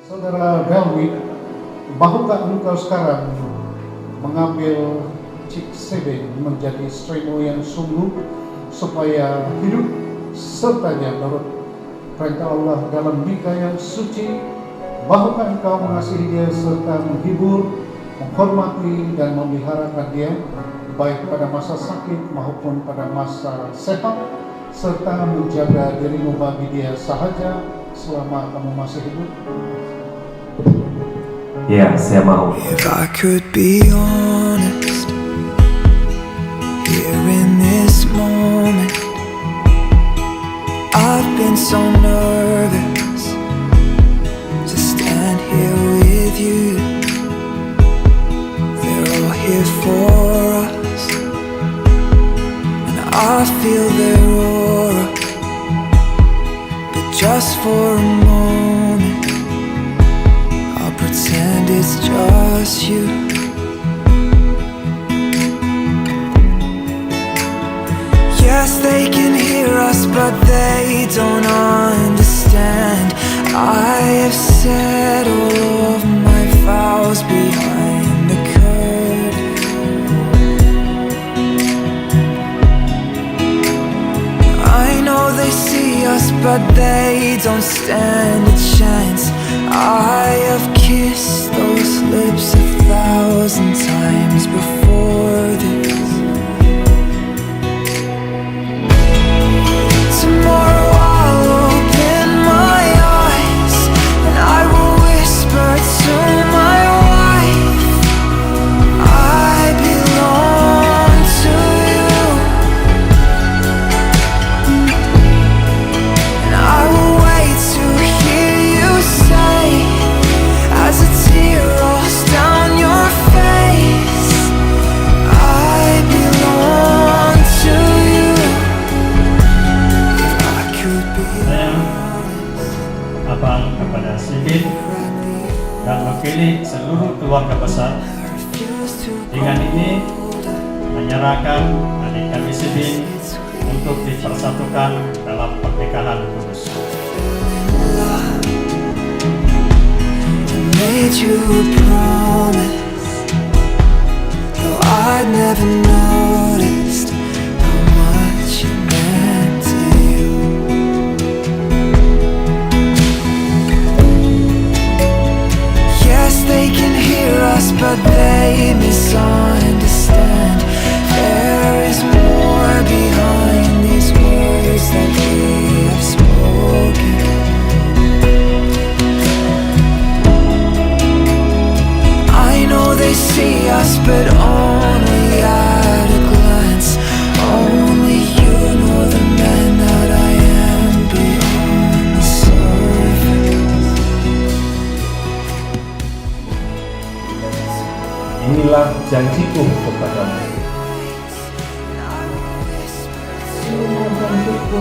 Saudara Velmik, bahukah engkau sekarang mengambil chip Siben menjadi streamer yang sungguh supaya hidup sertanya menurut perintah Allah dalam nikah yang suci? Bahukah engkau mengasihi dia serta menghibur, menghormati dan memeliharakan dia baik pada masa sakit maupun pada masa sehat, serta menjaga dirimu bagi dia sahaja selama kamu masih hidup? Ya, saya mau. If I could be honest, here in this moment, I've been so nervous to stand here with you. They're all here for us, and I feel their aura, but just for a moment I'll pretend it's just you. Yes, they can hear us, but they don't understand. I have said all of my vows behind the curtain. I know they see us, but they don't stand a chance. I have kissed those lips 1,000 times before this. Tomorrow I'll open my eyes and I will whisper to my wife, I belong to you. And I will wait to hear you say, as a tear rolls down your face, I belong to you. If I could be Abang kepada Siben dan mewakili seluruh keluarga besar, dengan ini menyerahkan adik kami Siben untuk dipersatukan dalam pernikahan kudus. made you a promise, though I'd never noticed how much it meant to you. Yes, they can hear us, but they misunderstand. There is more behind these words that we have spoken. They see us, but only at a glance. Only you know the man that I am beyond the surface. Inilah janjiku kepadamu. Inilah janjiku